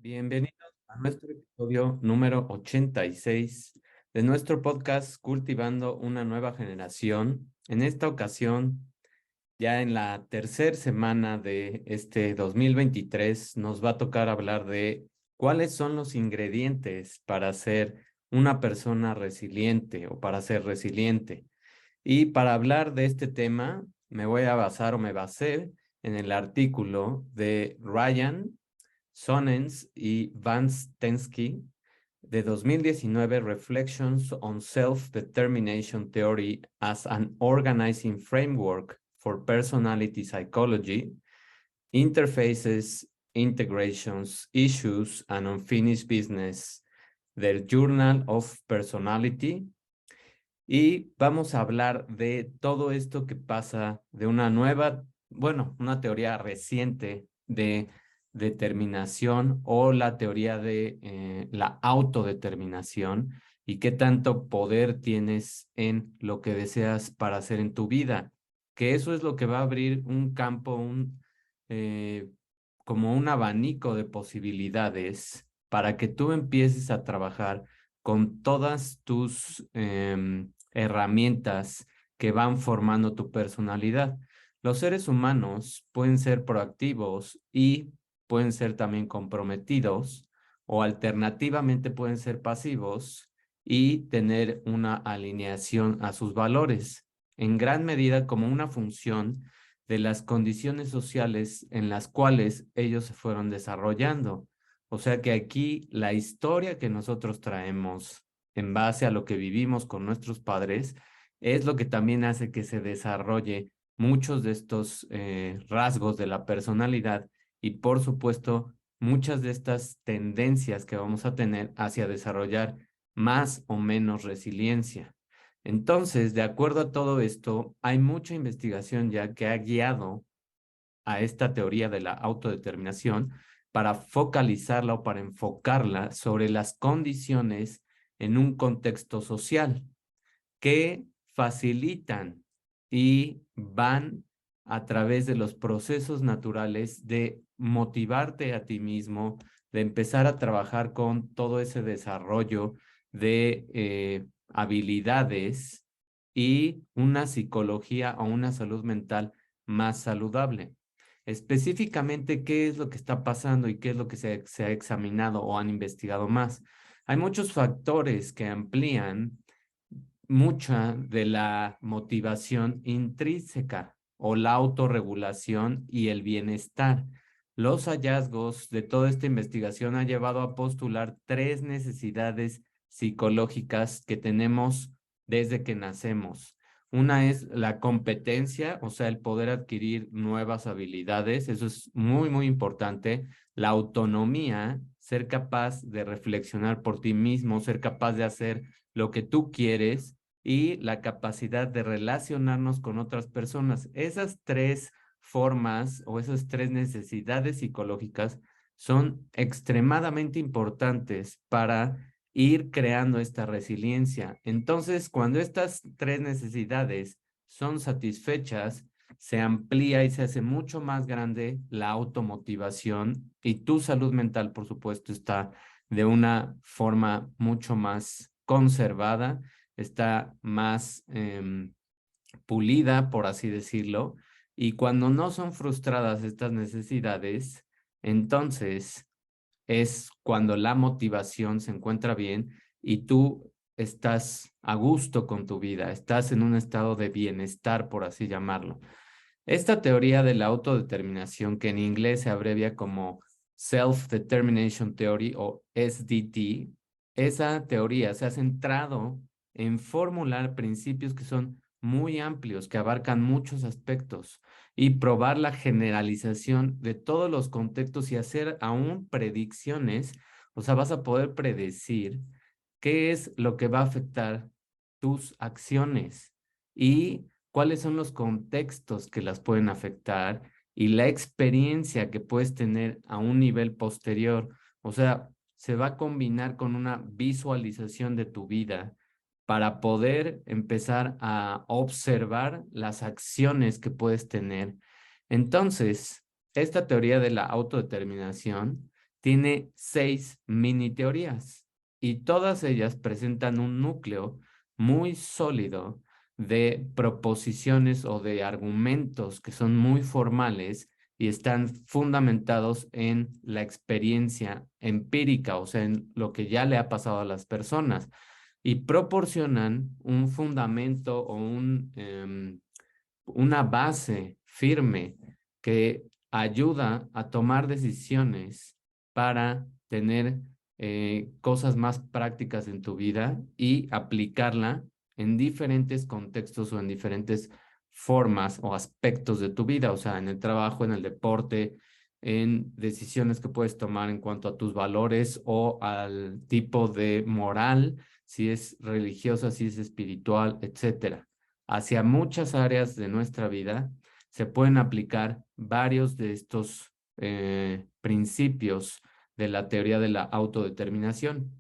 Bienvenidos a nuestro episodio número 86 de nuestro podcast Cultivando una nueva generación. En esta ocasión, ya en la tercera semana de este 2023, nos va a tocar hablar de cuáles son los ingredientes para ser una persona resiliente o para ser resiliente. Y para hablar de este tema, me voy a basar o me basé en el artículo de Ryan Sonens y Vance Tensky de 2019, Reflections on Self-Determination Theory as an Organizing Framework for Personality Psychology, Interfaces, Integrations, Issues, and Unfinished Business, del Journal of Personality. Y vamos a hablar de todo esto que pasa de una nueva, una teoría reciente de determinación o la teoría de la autodeterminación y qué tanto poder tienes en lo que deseas para hacer en tu vida, que eso es lo que va a abrir un campo, eh, como un abanico de posibilidades para que tú empieces a trabajar con todas tus herramientas que van formando tu personalidad. Los seres humanos pueden ser proactivos y pueden ser también comprometidos, o alternativamente pueden ser pasivos y tener una alineación a sus valores, en gran medida como una función de las condiciones sociales en las cuales ellos se fueron desarrollando. O sea que aquí la historia que nosotros traemos en base a lo que vivimos con nuestros padres es lo que también hace que se desarrolle muchos de estos rasgos de la personalidad y por supuesto muchas de estas tendencias que vamos a tener hacia desarrollar más o menos resiliencia. Entonces, de acuerdo a todo esto, hay mucha investigación ya que ha guiado a esta teoría de la autodeterminación para focalizarla o para enfocarla sobre las condiciones en un contexto social que facilitan y van a través de los procesos naturales de motivarte a ti mismo, de empezar a trabajar con todo ese desarrollo de habilidades y una psicología o una salud mental más saludable. Específicamente, ¿qué es lo que está pasando y qué es lo que se ha examinado o han investigado más? Hay muchos factores que amplían mucha de la motivación intrínseca o la autorregulación y el bienestar. Los hallazgos de toda esta investigación han llevado a postular tres necesidades psicológicas que tenemos desde que nacemos. Una es la competencia, o sea, el poder adquirir nuevas habilidades. Eso es muy, muy importante. La autonomía, ser capaz de reflexionar por ti mismo, ser capaz de hacer lo que tú quieres y la capacidad de relacionarnos con otras personas. Esas tres formas o esas tres necesidades psicológicas son extremadamente importantes para ir creando esta resiliencia. Entonces, cuando estas tres necesidades son satisfechas, se amplía y se hace mucho más grande la automotivación y tu salud mental, por supuesto, está de una forma mucho más conservada, está más pulida, por así decirlo, y cuando no son frustradas estas necesidades, entonces es cuando la motivación se encuentra bien y tú estás a gusto con tu vida, estás en un estado de bienestar, por así llamarlo. Esta teoría de la autodeterminación, que en inglés se abrevia como Self-Determination Theory o SDT, esa teoría se ha centrado en formular principios que son muy amplios, que abarcan muchos aspectos y probar la generalización de todos los contextos y hacer aún predicciones. O sea, vas a poder predecir qué es lo que va a afectar tus acciones y cuáles son los contextos que las pueden afectar y la experiencia que puedes tener a un nivel posterior. O sea, se va a combinar con una visualización de tu vida para poder empezar a observar las acciones que puedes tener. Entonces, esta teoría de la autodeterminación tiene 6 mini teorías y todas ellas presentan un núcleo muy sólido de proposiciones o de argumentos que son muy formales y están fundamentados en la experiencia empírica, o sea, en lo que ya le ha pasado a las personas y proporcionan un fundamento o una base firme que ayuda a tomar decisiones para tener cosas más prácticas en tu vida y aplicarla en diferentes contextos o en diferentes formas o aspectos de tu vida, o sea, en el trabajo, en el deporte, en decisiones que puedes tomar en cuanto a tus valores o al tipo de moral, si es religiosa, si es espiritual, etcétera. Hacia muchas áreas de nuestra vida se pueden aplicar varios de estos principios de la teoría de la autodeterminación.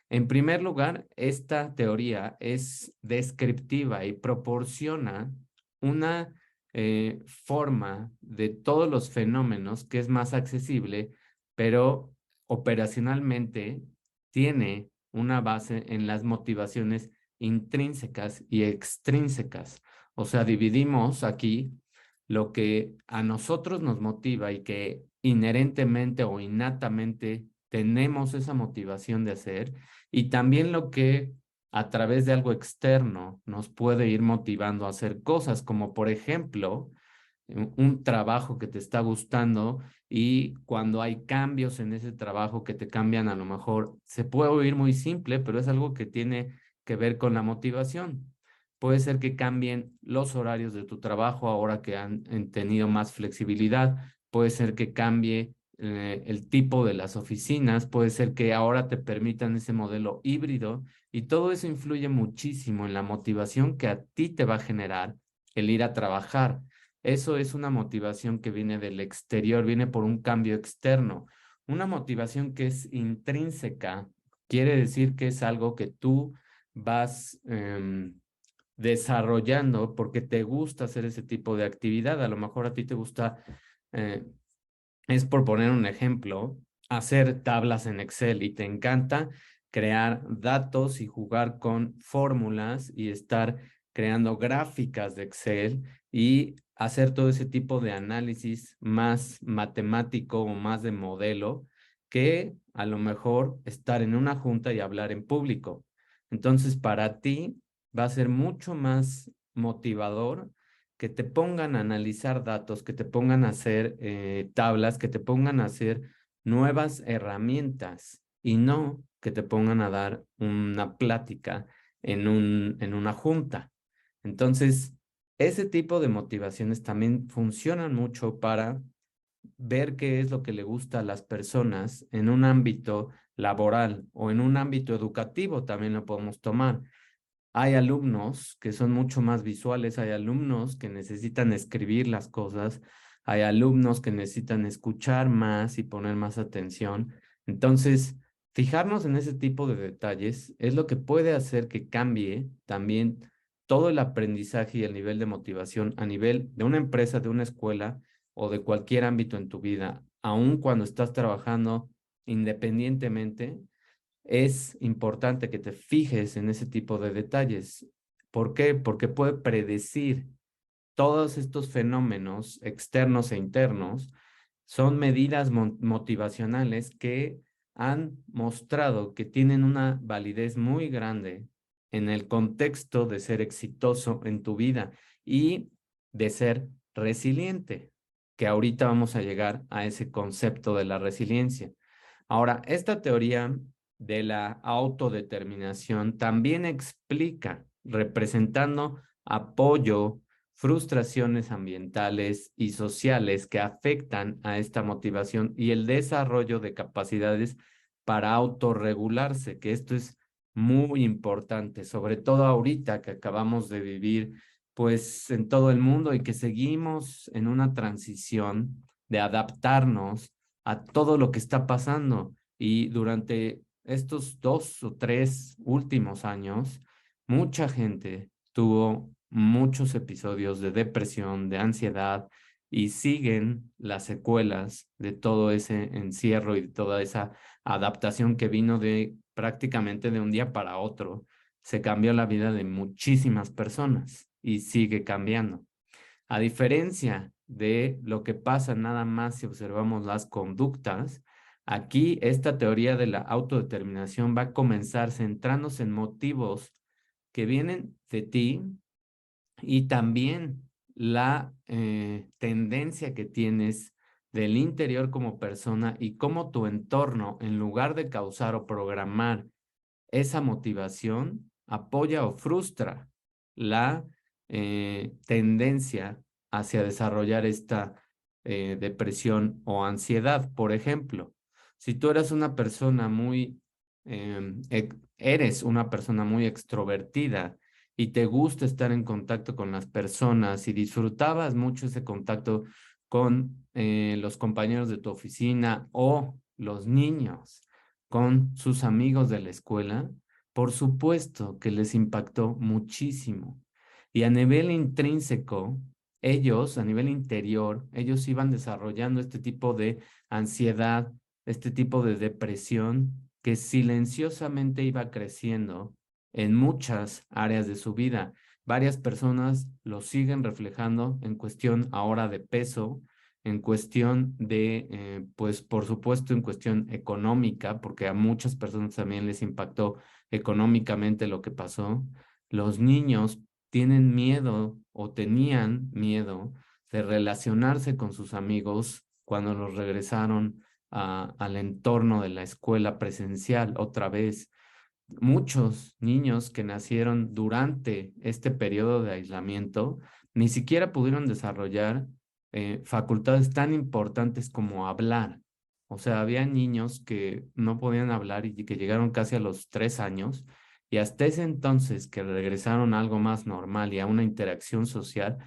En primer lugar, esta teoría es descriptiva y proporciona una forma de todos los fenómenos que es más accesible, pero operacionalmente tiene una base en las motivaciones intrínsecas y extrínsecas. O sea, dividimos aquí lo que a nosotros nos motiva y que inherentemente o innatamente tenemos esa motivación de hacer, y también lo que a través de algo externo nos puede ir motivando a hacer cosas, como por ejemplo, un trabajo que te está gustando y cuando hay cambios en ese trabajo que te cambian, a lo mejor se puede oír muy simple, pero es algo que tiene que ver con la motivación. Puede ser que cambien los horarios de tu trabajo ahora que han tenido más flexibilidad. Puede ser que cambie el tipo de las oficinas. Puede ser que ahora te permitan ese modelo híbrido. Y todo eso influye muchísimo en la motivación que a ti te va a generar el ir a trabajar. Eso es una motivación que viene del exterior, viene por un cambio externo. Una motivación que es intrínseca quiere decir que es algo que tú vas desarrollando porque te gusta hacer ese tipo de actividad. A lo mejor a ti te gusta, eh, es por poner un ejemplo, hacer tablas en Excel y te encanta crear datos y jugar con fórmulas y estar creando gráficas de Excel y hacer todo ese tipo de análisis más matemático o más de modelo que a lo mejor estar en una junta y hablar en público. Entonces, para ti va a ser mucho más motivador que te pongan a analizar datos, que te pongan a hacer tablas, que te pongan a hacer nuevas herramientas y no que te pongan a dar una plática en una junta. Entonces, ese tipo de motivaciones también funcionan mucho para ver qué es lo que le gusta a las personas en un ámbito laboral o en un ámbito educativo también lo podemos tomar. Hay alumnos que son mucho más visuales, hay alumnos que necesitan escribir las cosas, hay alumnos que necesitan escuchar más y poner más atención. Entonces, fijarnos en ese tipo de detalles es lo que puede hacer que cambie también todo el aprendizaje y el nivel de motivación a nivel de una empresa, de una escuela o de cualquier ámbito en tu vida, aun cuando estás trabajando independientemente. Es importante que te fijes en ese tipo de detalles. ¿Por qué? Porque puede predecir todos estos fenómenos externos e internos. Son medidas motivacionales que han mostrado que tienen una validez muy grande en el contexto de ser exitoso en tu vida y de ser resiliente, que ahorita vamos a llegar a ese concepto de la resiliencia. Ahora, esta teoría de la autodeterminación también explica, representando apoyo, frustraciones ambientales y sociales que afectan a esta motivación y el desarrollo de capacidades para autorregularse, que esto es muy importante, sobre todo ahorita que acabamos de vivir, pues en todo el mundo y que seguimos en una transición de adaptarnos a todo lo que está pasando. Y durante estos 2 o 3 últimos años, mucha gente tuvo muchos episodios de depresión, de ansiedad y siguen las secuelas de todo ese encierro y de toda esa adaptación que vino de prácticamente de un día para otro. Se cambió la vida de muchísimas personas y sigue cambiando. A diferencia de lo que pasa nada más si observamos las conductas, aquí esta teoría de la autodeterminación va a comenzar centrándose en motivos que vienen de ti y también la tendencia que tienes del interior como persona y cómo tu entorno, en lugar de causar o programar esa motivación, apoya o frustra la tendencia hacia desarrollar esta depresión o ansiedad. Por ejemplo, si tú eres una persona eres una persona muy extrovertida y te gusta estar en contacto con las personas y disfrutabas mucho ese contacto con los compañeros de tu oficina o los niños, con sus amigos de la escuela, por supuesto que les impactó muchísimo. Y a nivel intrínseco, ellos, a nivel interior, ellos iban desarrollando este tipo de ansiedad, este tipo de depresión que silenciosamente iba creciendo en muchas áreas de su vida. Varias personas lo siguen reflejando en cuestión ahora de peso, en cuestión de, pues por supuesto, en cuestión económica, porque a muchas personas también les impactó económicamente lo que pasó. Los niños tienen miedo o tenían miedo de relacionarse con sus amigos cuando los regresaron al entorno de la escuela presencial otra vez. Muchos niños que nacieron durante este periodo de aislamiento ni siquiera pudieron desarrollar facultades tan importantes como hablar. O sea, había niños que no podían hablar y que llegaron casi a los 3 años y hasta ese entonces que regresaron a algo más normal y a una interacción social,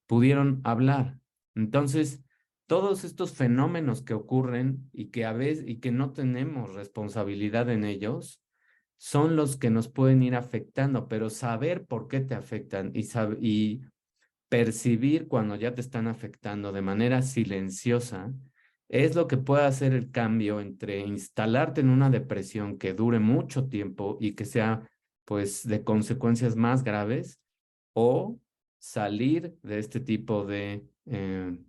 pudieron hablar. Entonces, todos estos fenómenos que ocurren y que a veces y que no tenemos responsabilidad en ellos, son los que nos pueden ir afectando, pero saber por qué te afectan y percibir cuando ya te están afectando de manera silenciosa es lo que puede hacer el cambio entre instalarte en una depresión que dure mucho tiempo y que sea pues de consecuencias más graves o salir de este tipo de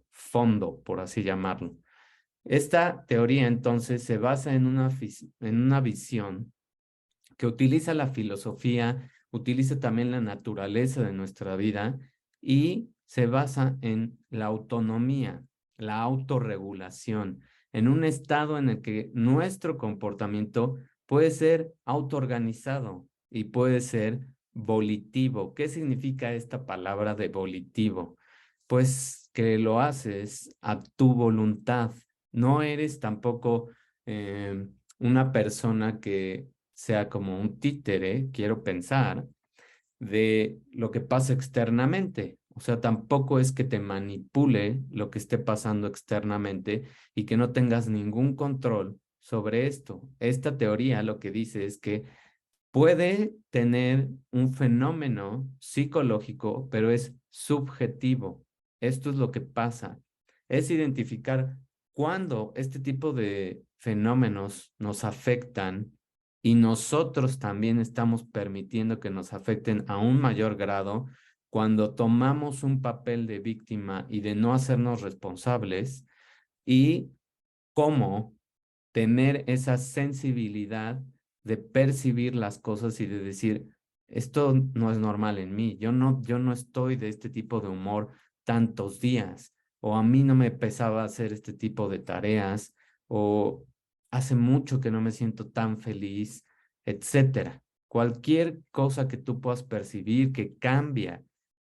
fondo, por así llamarlo. Esta teoría entonces se basa en una visión que utiliza la filosofía, utiliza también la naturaleza de nuestra vida y se basa en la autonomía, la autorregulación, en un estado en el que nuestro comportamiento puede ser autoorganizado y puede ser volitivo. ¿Qué significa esta palabra de volitivo? Pues que lo haces a tu voluntad. No eres tampoco una persona que sea como un títere, quiero pensar, de lo que pasa externamente. O sea, tampoco es que te manipule lo que esté pasando externamente y que no tengas ningún control sobre esto. Esta teoría lo que dice es que puede tener un fenómeno psicológico, pero es subjetivo. Esto es lo que pasa. Es identificar cuándo este tipo de fenómenos nos afectan y nosotros también estamos permitiendo que nos afecten a un mayor grado cuando tomamos un papel de víctima y de no hacernos responsables y cómo tener esa sensibilidad de percibir las cosas y de decir, esto no es normal en mí, yo no estoy de este tipo de humor tantos días, o a mí no me pesaba hacer este tipo de tareas, o hace mucho que no me siento tan feliz, etcétera. Cualquier cosa que tú puedas percibir que cambia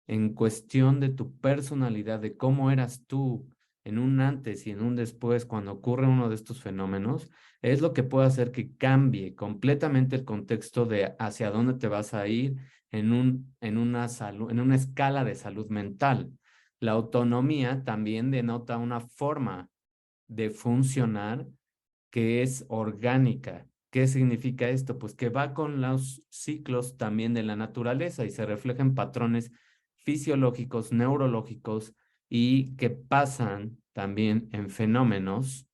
en cuestión de tu personalidad, de cómo eras tú en un antes y en un después cuando ocurre uno de estos fenómenos, es lo que puede hacer que cambie completamente el contexto de hacia dónde te vas a ir en una escala de salud mental. La autonomía también denota una forma de funcionar que es orgánica. ¿Qué significa esto? Pues que va con los ciclos también de la naturaleza y se reflejan patrones fisiológicos, neurológicos y que pasan también en fenómenos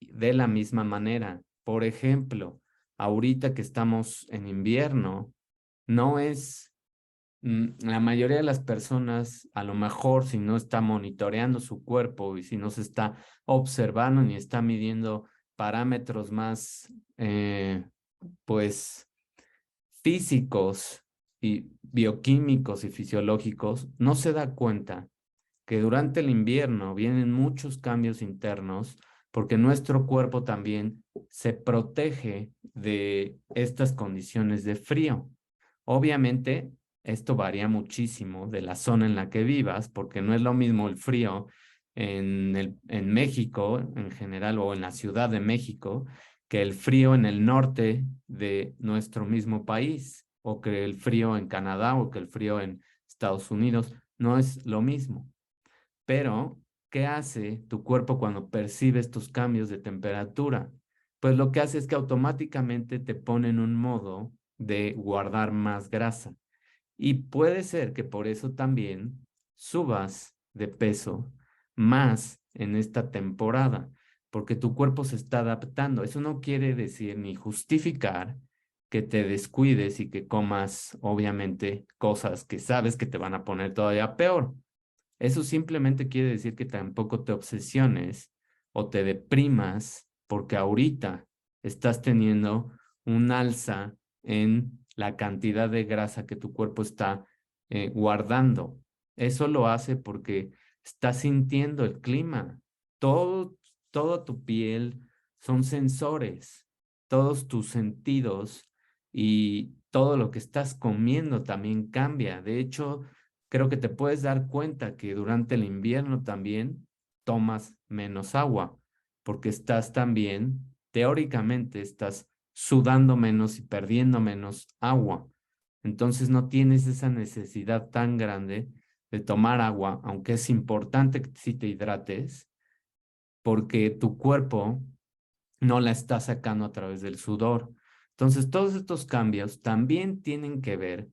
de la misma manera. Por ejemplo, ahorita que estamos en invierno, no es la mayoría de las personas, a lo mejor si no está monitoreando su cuerpo y si no se está observando ni está midiendo parámetros más, pues, físicos y bioquímicos y fisiológicos, no se da cuenta que durante el invierno vienen muchos cambios internos porque nuestro cuerpo también se protege de estas condiciones de frío. Obviamente, esto varía muchísimo de la zona en la que vivas, porque no es lo mismo el frío en México en general o en la Ciudad de México que el frío en el norte de nuestro mismo país o que el frío en Canadá o que el frío en Estados Unidos. No es lo mismo. Pero, ¿qué hace tu cuerpo cuando percibe estos cambios de temperatura? Pues lo que hace es que automáticamente te pone en un modo de guardar más grasa. Y puede ser que por eso también subas de peso más en esta temporada, porque tu cuerpo se está adaptando. Eso no quiere decir ni justificar que te descuides y que comas, obviamente, cosas que sabes que te van a poner todavía peor. Eso simplemente quiere decir que tampoco te obsesiones o te deprimas porque ahorita estás teniendo un alza en la cantidad de grasa que tu cuerpo está guardando. Eso lo hace porque estás sintiendo el clima. Todo, toda tu piel son sensores, todos tus sentidos y todo lo que estás comiendo también cambia. De hecho, creo que te puedes dar cuenta que durante el invierno también tomas menos agua, porque estás también, teóricamente, estás sudando menos y perdiendo menos agua. Entonces no tienes esa necesidad tan grande de tomar agua, aunque es importante que sí te hidrates, porque tu cuerpo no la está sacando a través del sudor. Entonces, todos estos cambios también tienen que ver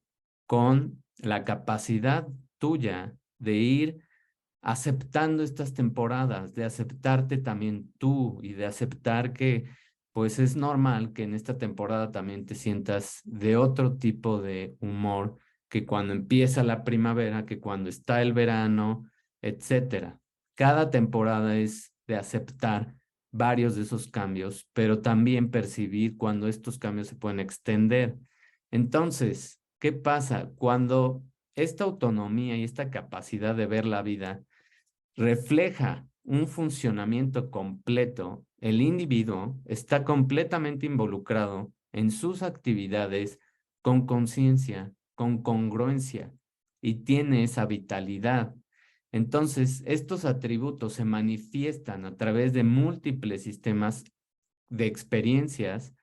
con la capacidad tuya de ir aceptando estas temporadas, de aceptarte también tú y de aceptar que pues es normal que en esta temporada también te sientas de otro tipo de humor que cuando empieza la primavera, que cuando está el verano, etcétera. Cada temporada es de aceptar varios de esos cambios, pero también percibir cuando estos cambios se pueden extender. Entonces, ¿qué pasa? Cuando esta autonomía y esta capacidad de ver la vida refleja un funcionamiento completo, el individuo está completamente involucrado en sus actividades con conciencia, con congruencia y tiene esa vitalidad. Entonces, estos atributos se manifiestan a través de múltiples sistemas de experiencias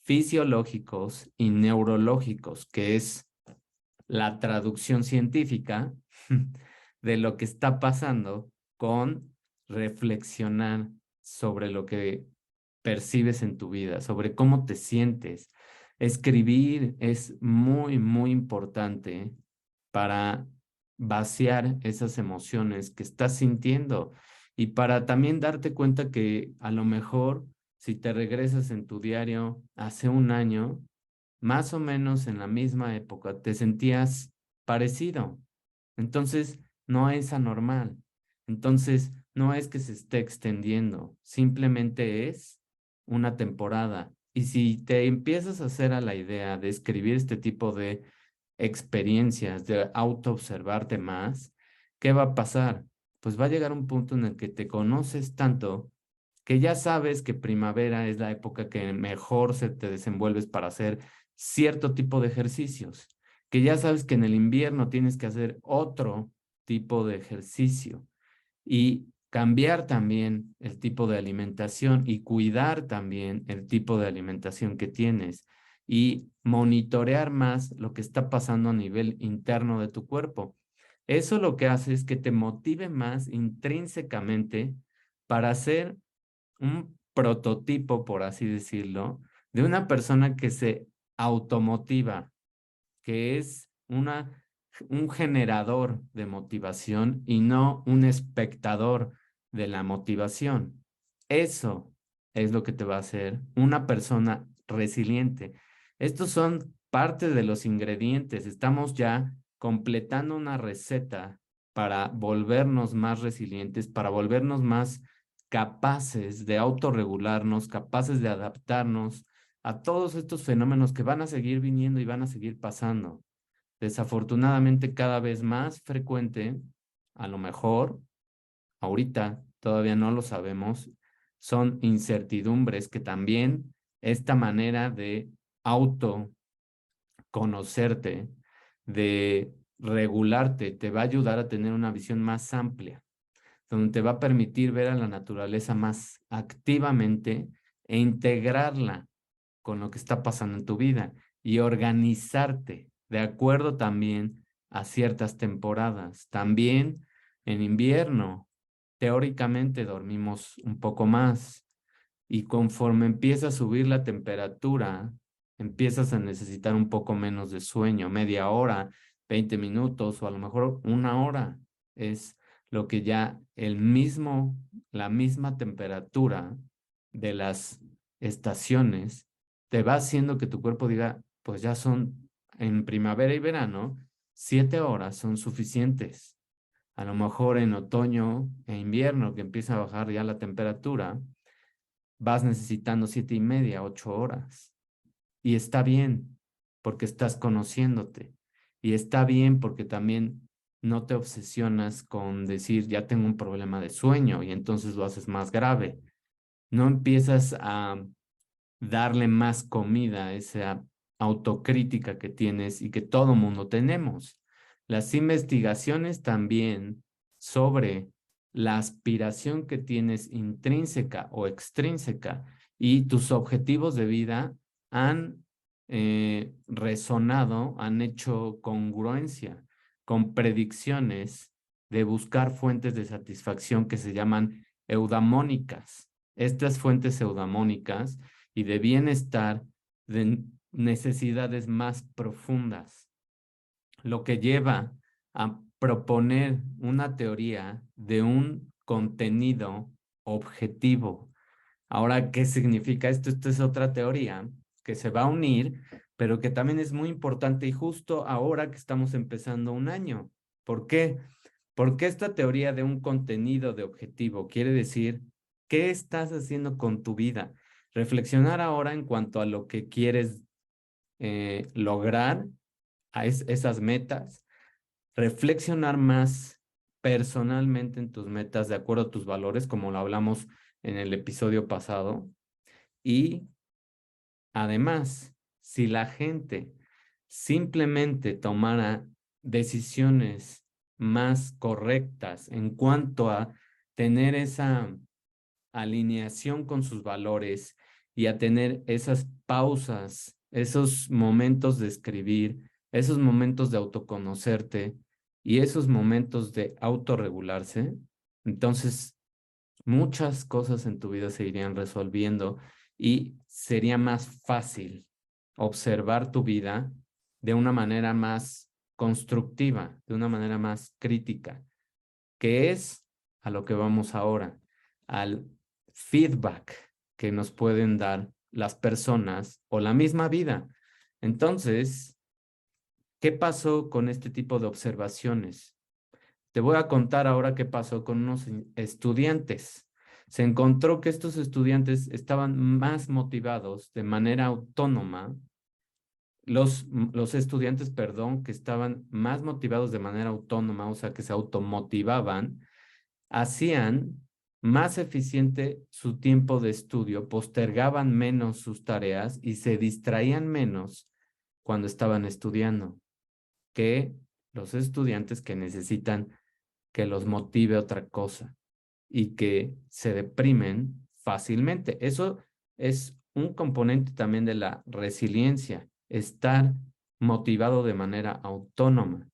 fisiológicos y neurológicos, que es la traducción científica de lo que está pasando con reflexionar sobre lo que percibes en tu vida, sobre cómo te sientes. Escribir es muy, muy importante para vaciar esas emociones que estás sintiendo y para también darte cuenta que a lo mejor si te regresas en tu diario hace un año, más o menos en la misma época te sentías parecido. Entonces, no es anormal. Entonces, no es que se esté extendiendo, simplemente es una temporada. Y si te empiezas a hacer a la idea de escribir este tipo de experiencias, de autoobservarte más, ¿qué va a pasar? Pues va a llegar un punto en el que te conoces tanto que ya sabes que primavera es la época que mejor se te desenvuelves para hacer cierto tipo de ejercicios, que ya sabes que en el invierno tienes que hacer otro tipo de ejercicio y cambiar también el tipo de alimentación y cuidar también el tipo de alimentación que tienes y monitorear más lo que está pasando a nivel interno de tu cuerpo. Eso lo que hace es que te motive más intrínsecamente para hacer un prototipo, por así decirlo, de una persona que se automotiva, que es una un generador de motivación y no un espectador de la motivación. Eso es lo que te va a hacer una persona resiliente. Estos son parte de los ingredientes. Estamos ya completando una receta para volvernos más resilientes, para volvernos más capaces de autorregularnos, capaces de adaptarnos a todos estos fenómenos que van a seguir viniendo y van a seguir pasando. Desafortunadamente, cada vez más frecuente, a lo mejor, ahorita todavía no lo sabemos, son incertidumbres que también esta manera de autoconocerte, de regularte, te va a ayudar a tener una visión más amplia, donde te va a permitir ver a la naturaleza más activamente e integrarla con lo que está pasando en tu vida y organizarte de acuerdo también a ciertas temporadas. También en invierno, teóricamente dormimos un poco más y conforme empieza a subir la temperatura, empiezas a necesitar un poco menos de sueño, media hora, 20 minutos o a lo mejor una hora. Es lo que ya la misma temperatura de las estaciones te va haciendo que tu cuerpo diga, pues ya son en primavera y verano, 7 horas son suficientes. A lo mejor en otoño e invierno, que empieza a bajar ya la temperatura, vas necesitando 7:30, 8 horas. Y está bien, porque estás conociéndote. Y está bien porque también no te obsesionas con decir, ya tengo un problema de sueño y entonces lo haces más grave. No empiezas a darle más comida a esa autocrítica que tienes y que todo mundo tenemos. Las investigaciones también sobre la aspiración que tienes intrínseca o extrínseca y tus objetivos de vida han resonado, han hecho congruencia con predicciones de buscar fuentes de satisfacción que se llaman eudamónicas. Estas fuentes eudamónicas y de bienestar de necesidades más profundas, lo que lleva a proponer una teoría de un contenido objetivo. Ahora, ¿qué significa esto? Esto es otra teoría que se va a unir, pero que también es muy importante y justo ahora que estamos empezando un año. ¿Por qué? Porque esta teoría de un contenido de objetivo quiere decir, ¿qué estás haciendo con tu vida? Reflexionar ahora en cuanto a lo que quieres lograr, a esas metas, reflexionar más personalmente en tus metas de acuerdo a tus valores, como lo hablamos en el episodio pasado, y además, si la gente simplemente tomara decisiones más correctas en cuanto a tener esa alineación con sus valores y a tener esas pausas, esos momentos de escribir, esos momentos de autoconocerte y esos momentos de autorregularse, entonces muchas cosas en tu vida se irían resolviendo y sería más fácil observar tu vida de una manera más constructiva, de una manera más crítica, que es a lo que vamos ahora, al feedback que nos pueden dar las personas o la misma vida. Entonces, ¿qué pasó con este tipo de observaciones? Te voy a contar ahora qué pasó con unos estudiantes. Se encontró que estos estudiantes estaban más motivados de manera autónoma, los estudiantes, perdón, que estaban más motivados de manera autónoma, o sea, que se automotivaban, hacían más eficiente su tiempo de estudio, postergaban menos sus tareas y se distraían menos cuando estaban estudiando que los estudiantes que necesitan que los motive otra cosa y que se deprimen fácilmente. Eso es un componente también de la resiliencia, estar motivado de manera autónoma.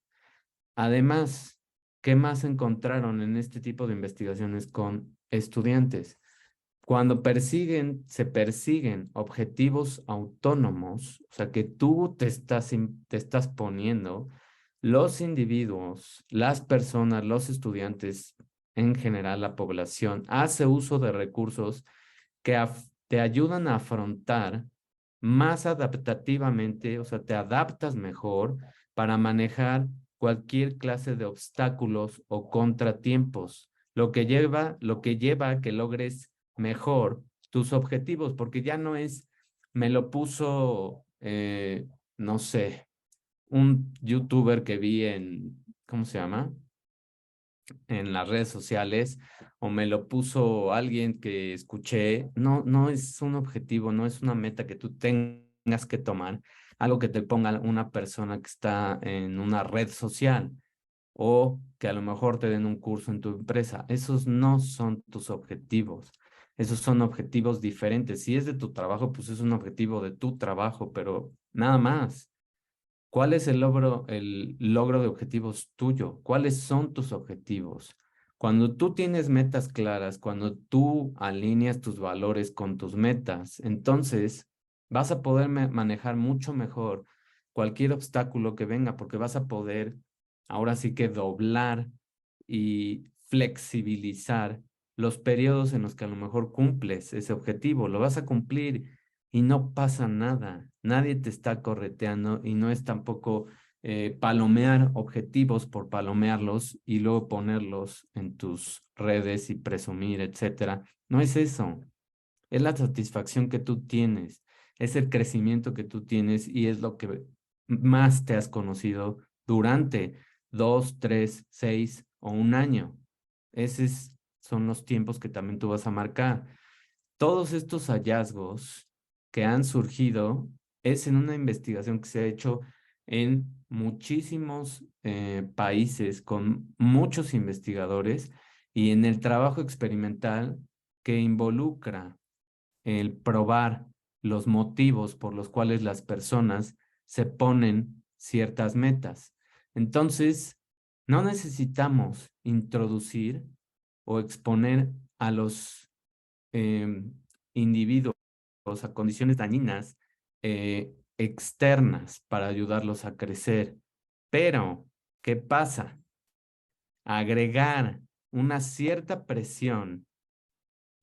Además, ¿qué más encontraron en este tipo de investigaciones con estudiantes? Cuando se persiguen objetivos autónomos, o sea, que tú te estás poniendo, los individuos, las personas, los estudiantes, en general la población, hace uso de recursos que te ayudan a afrontar más adaptativamente, o sea, te adaptas mejor para manejar cualquier clase de obstáculos o contratiempos, lo que lleva a que logres mejor tus objetivos, porque ya no es, me lo puso, no sé, un youtuber que vi en, ¿cómo se llama? En las redes sociales, o me lo puso alguien que escuché. No, no es un objetivo, no es una meta que tú tengas que tomar, algo que te ponga una persona que está en una red social o que a lo mejor te den un curso en tu empresa. Esos no son tus objetivos. Esos son objetivos diferentes. Si es de tu trabajo, pues es un objetivo de tu trabajo, pero nada más. ¿Cuál es el logro de objetivos tuyo? ¿Cuáles son tus objetivos? Cuando tú tienes metas claras, cuando tú alineas tus valores con tus metas, entonces vas a poder manejar mucho mejor cualquier obstáculo que venga, porque vas a poder ahora sí que doblar y flexibilizar los periodos en los que a lo mejor cumples ese objetivo. Lo vas a cumplir y no pasa nada. Nadie te está correteando y no es tampoco palomear objetivos por palomearlos y luego ponerlos en tus redes y presumir, etcétera. No es eso. Es la satisfacción que tú tienes, es el crecimiento que tú tienes y es lo que más te has conocido durante 2, 3, 6 o un año. Esos son los tiempos que también tú vas a marcar. Todos estos hallazgos que han surgido es en una investigación que se ha hecho en muchísimos países con muchos investigadores y en el trabajo experimental que involucra el probar los motivos por los cuales las personas se ponen ciertas metas. Entonces, no necesitamos introducir o exponer a los individuos a condiciones dañinas externas para ayudarlos a crecer. Pero, ¿qué pasa? Agregar una cierta presión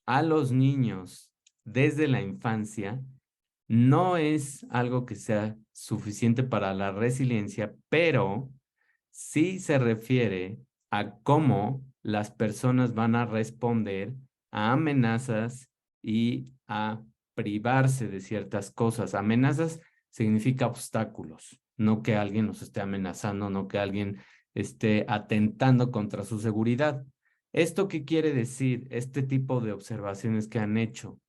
a los niños desde la infancia no es algo que sea suficiente para la resiliencia, pero sí se refiere a cómo las personas van a responder a amenazas y a privarse de ciertas cosas. Amenazas significa obstáculos, no que alguien nos esté amenazando, no que alguien esté atentando contra su seguridad. ¿Esto qué quiere decir? Este tipo de observaciones que han hecho,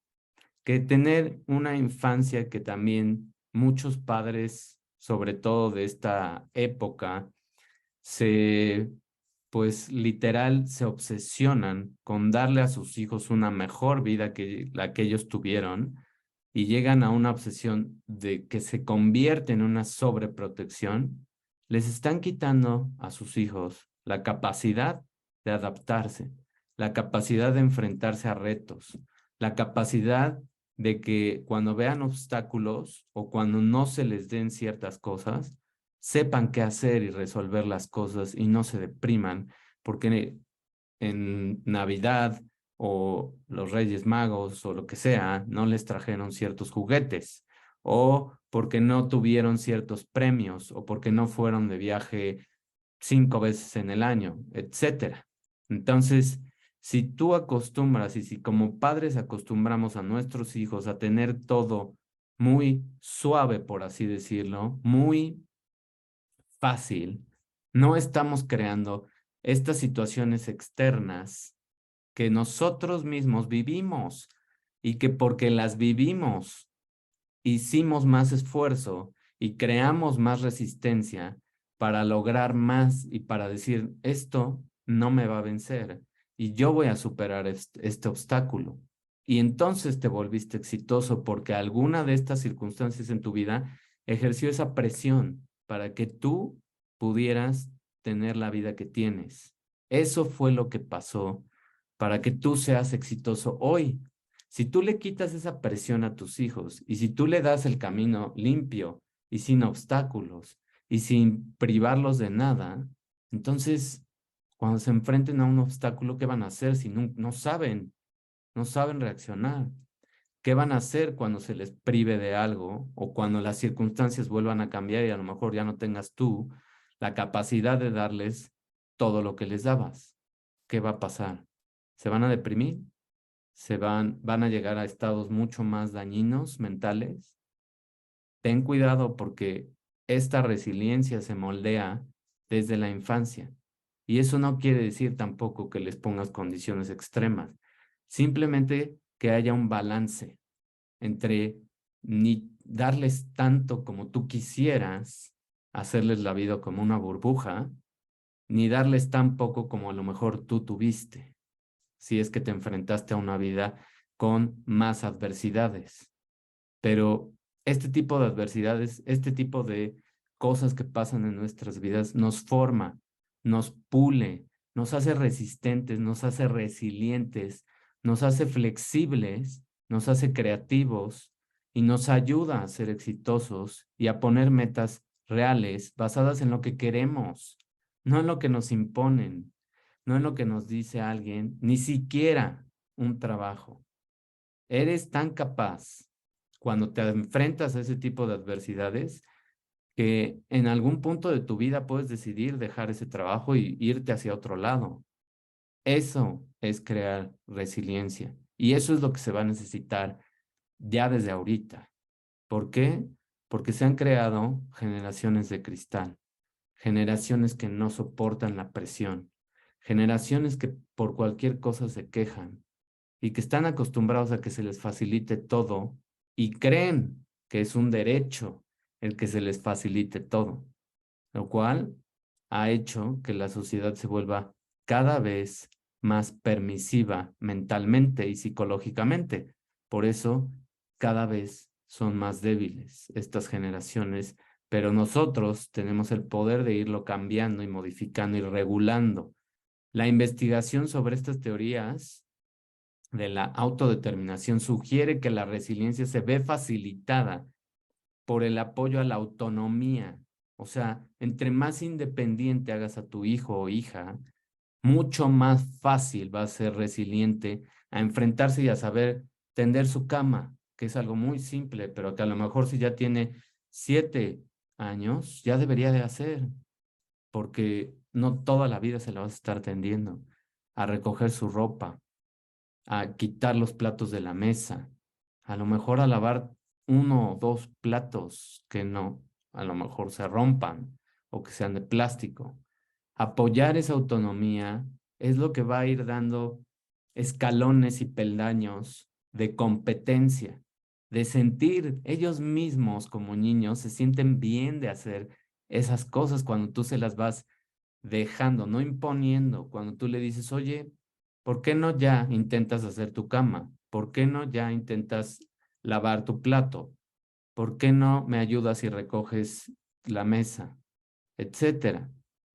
que tener una infancia que también muchos padres, sobre todo de esta época, se, pues literal, se obsesionan con darle a sus hijos una mejor vida que la que ellos tuvieron y llegan a una obsesión de que se convierte en una sobreprotección, les están quitando a sus hijos la capacidad de adaptarse, la capacidad de enfrentarse a retos, la capacidad de que cuando vean obstáculos o cuando no se les den ciertas cosas, sepan qué hacer y resolver las cosas y no se depriman, porque en Navidad o los Reyes Magos o lo que sea, no les trajeron ciertos juguetes, o porque no tuvieron ciertos premios, o porque no fueron de viaje 5 veces en el año, etcétera. Entonces, si tú acostumbras y si como padres acostumbramos a nuestros hijos a tener todo muy suave, por así decirlo, muy fácil, no estamos creando estas situaciones externas que nosotros mismos vivimos y que porque las vivimos, hicimos más esfuerzo y creamos más resistencia para lograr más y para decir, esto no me va a vencer y yo voy a superar este obstáculo. Y entonces te volviste exitoso porque alguna de estas circunstancias en tu vida ejerció esa presión para que tú pudieras tener la vida que tienes. Eso fue lo que pasó para que tú seas exitoso hoy. Si tú le quitas esa presión a tus hijos y si tú le das el camino limpio y sin obstáculos y sin privarlos de nada, entonces cuando se enfrenten a un obstáculo, ¿qué van a hacer si no saben? No saben reaccionar. ¿Qué van a hacer cuando se les prive de algo o cuando las circunstancias vuelvan a cambiar y a lo mejor ya no tengas tú la capacidad de darles todo lo que les dabas? ¿Qué va a pasar? ¿Se van a deprimir? ¿Van a llegar a estados mucho más dañinos mentales? Ten cuidado porque esta resiliencia se moldea desde la infancia. Y eso no quiere decir tampoco que les pongas condiciones extremas. Simplemente que haya un balance entre ni darles tanto como tú quisieras, hacerles la vida como una burbuja, ni darles tan poco como a lo mejor tú tuviste, si es que te enfrentaste a una vida con más adversidades. Pero este tipo de adversidades, este tipo de cosas que pasan en nuestras vidas nos forma, nos pule, nos hace resistentes, nos hace resilientes, nos hace flexibles, nos hace creativos y nos ayuda a ser exitosos y a poner metas reales basadas en lo que queremos, no en lo que nos imponen, no en lo que nos dice alguien, ni siquiera un trabajo. Eres tan capaz cuando te enfrentas a ese tipo de adversidades que en algún punto de tu vida puedes decidir dejar ese trabajo y irte hacia otro lado. Eso es crear resiliencia y eso es lo que se va a necesitar ya desde ahorita. ¿Por qué? Porque se han creado generaciones de cristal, generaciones que no soportan la presión, generaciones que por cualquier cosa se quejan y que están acostumbrados a que se les facilite todo y creen que es un derecho el que se les facilite todo, lo cual ha hecho que la sociedad se vuelva cada vez más permisiva mentalmente y psicológicamente. Por eso, cada vez son más débiles estas generaciones, pero nosotros tenemos el poder de irlo cambiando y modificando y regulando. La investigación sobre estas teorías de la autodeterminación sugiere que la resiliencia se ve facilitada por el apoyo a la autonomía. O sea, entre más independiente hagas a tu hijo o hija, mucho más fácil va a ser resiliente a enfrentarse y a saber tender su cama, que es algo muy simple, pero que a lo mejor si ya tiene 7 años, ya debería de hacer, porque no toda la vida se la vas a estar tendiendo, a recoger su ropa, a quitar los platos de la mesa, a lo mejor a lavar 1 o 2 platos que no, a lo mejor se rompan o que sean de plástico. Apoyar esa autonomía es lo que va a ir dando escalones y peldaños de competencia, de sentir ellos mismos como niños, se sienten bien de hacer esas cosas cuando tú se las vas dejando, no imponiendo, cuando tú le dices, oye, ¿por qué no ya intentas hacer tu cama? ¿Por qué no ya intentas lavar tu plato? ¿Por qué no me ayudas y recoges la mesa? Etcétera.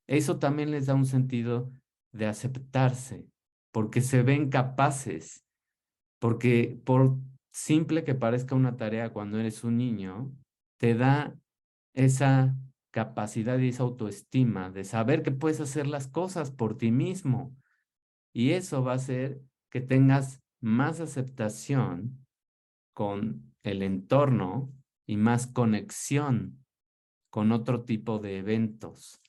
Eso también les da un sentido de aceptarse, porque se ven capaces, porque por simple que parezca una tarea cuando eres un niño, te da esa capacidad y esa autoestima de saber que puedes hacer las cosas por ti mismo. Y eso va a hacer que tengas más aceptación con el entorno y más conexión con otro tipo de eventos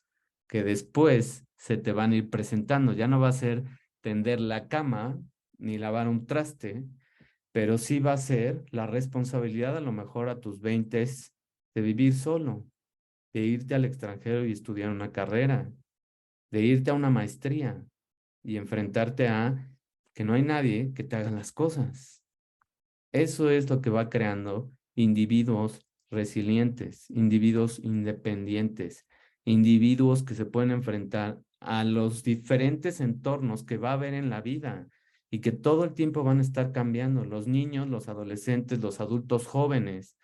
que después se te van a ir presentando. Ya no va a ser tender la cama ni lavar un traste, pero sí va a ser la responsabilidad a lo mejor a tus 20 de vivir solo, de irte al extranjero y estudiar una carrera, de irte a una maestría y enfrentarte a que no hay nadie que te haga las cosas. Eso es lo que va creando individuos resilientes, individuos independientes, individuos que se pueden enfrentar a los diferentes entornos que va a haber en la vida y que todo el tiempo van a estar cambiando. Los niños, los adolescentes, los adultos jóvenes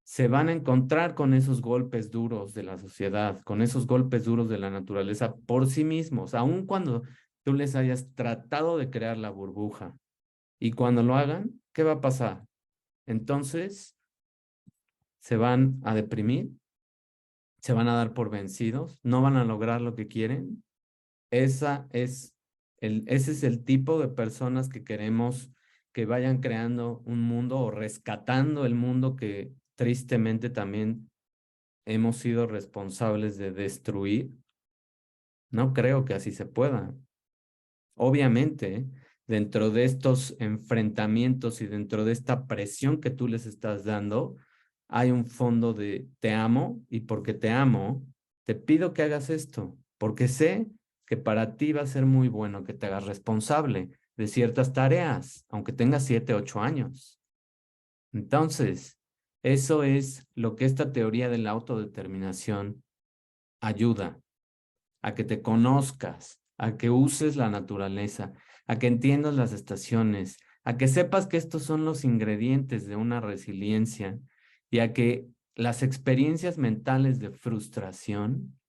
se van a encontrar con esos golpes duros de la sociedad, con esos golpes duros de la naturaleza por sí mismos, aun cuando tú les hayas tratado de crear la burbuja. Y cuando lo hagan, ¿qué va a pasar? Entonces se van a deprimir, se van a dar por vencidos, no van a lograr lo que quieren. Ese es el tipo de personas que queremos que vayan creando un mundo o rescatando el mundo que tristemente también hemos sido responsables de destruir. No creo que así se pueda. Obviamente, dentro de estos enfrentamientos y dentro de esta presión que tú les estás dando, hay un fondo de te amo y porque te amo, te pido que hagas esto, porque sé que para ti va a ser muy bueno que te hagas responsable de ciertas tareas, aunque tengas 7, 8 años. Entonces, eso es lo que esta teoría de la autodeterminación ayuda a que te conozcas, a que uses la naturaleza, a que entiendas las estaciones, a que sepas que estos son los ingredientes de una resiliencia y a que las experiencias mentales de frustración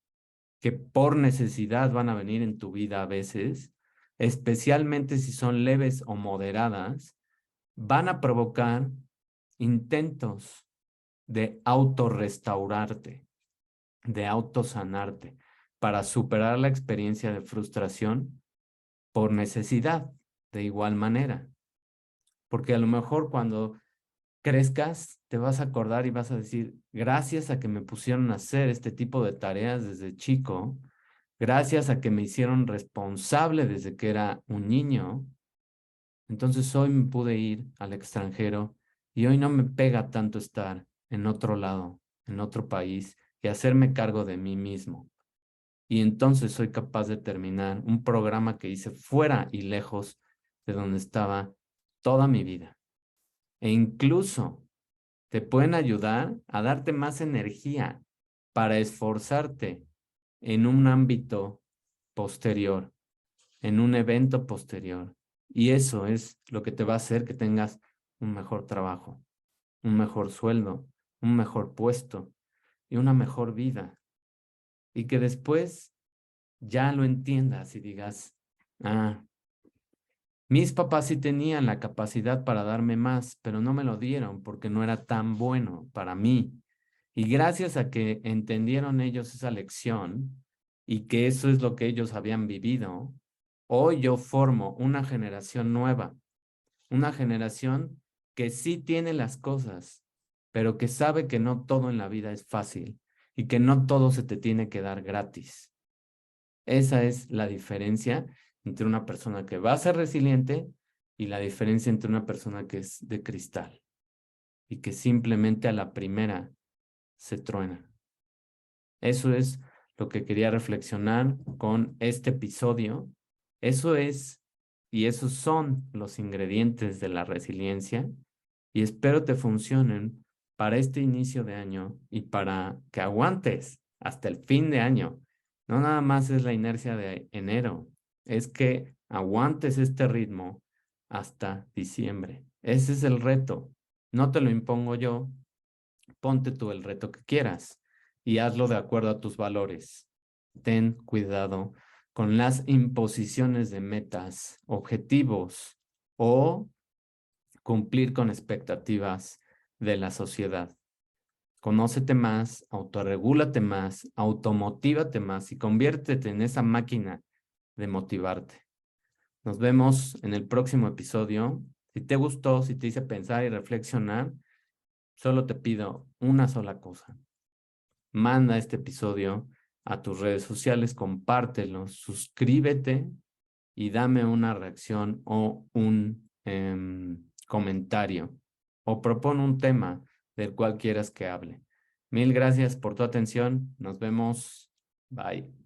que por necesidad van a venir en tu vida a veces, especialmente si son leves o moderadas, van a provocar intentos de autorrestaurarte, de autosanarte, para superar la experiencia de frustración por necesidad, de igual manera. Porque a lo mejor cuando crezcas, te vas a acordar y vas a decir, gracias a que me pusieron a hacer este tipo de tareas desde chico, gracias a que me hicieron responsable desde que era un niño, entonces hoy me pude ir al extranjero y hoy no me pega tanto estar en otro lado, en otro país y hacerme cargo de mí mismo. Y entonces soy capaz de terminar un programa que hice fuera y lejos de donde estaba toda mi vida. E incluso te pueden ayudar a darte más energía para esforzarte en un ámbito posterior, en un evento posterior. Y eso es lo que te va a hacer que tengas un mejor trabajo, un mejor sueldo, un mejor puesto y una mejor vida. Y que después ya lo entiendas y digas, ah, mis papás sí tenían la capacidad para darme más, pero no me lo dieron porque no era tan bueno para mí. Y gracias a que entendieron ellos esa lección y que eso es lo que ellos habían vivido, hoy yo formo una generación nueva, una generación que sí tiene las cosas, pero que sabe que no todo en la vida es fácil y que no todo se te tiene que dar gratis. Esa es la diferencia entre una persona que va a ser resiliente y la diferencia entre una persona que es de cristal y que simplemente a la primera se truena. Eso es lo que quería reflexionar con este episodio. Eso es y esos son los ingredientes de la resiliencia y espero te funcionen para este inicio de año y para que aguantes hasta el fin de año. No nada más es la inercia de enero, es que aguantes este ritmo hasta diciembre. Ese es el reto. No te lo impongo yo, ponte tú el reto que quieras y hazlo de acuerdo a tus valores. Ten cuidado con las imposiciones de metas, objetivos o cumplir con expectativas de la sociedad. Conócete más, autorregúlate más, automotívate más y conviértete en esa máquina de motivarte. Nos vemos en el próximo episodio. Si te gustó, si te hice pensar y reflexionar, solo te pido una sola cosa. Manda este episodio a tus redes sociales, compártelo, suscríbete y dame una reacción o un comentario o propone un tema del cual quieras que hable. Mil gracias por tu atención. Nos vemos. Bye.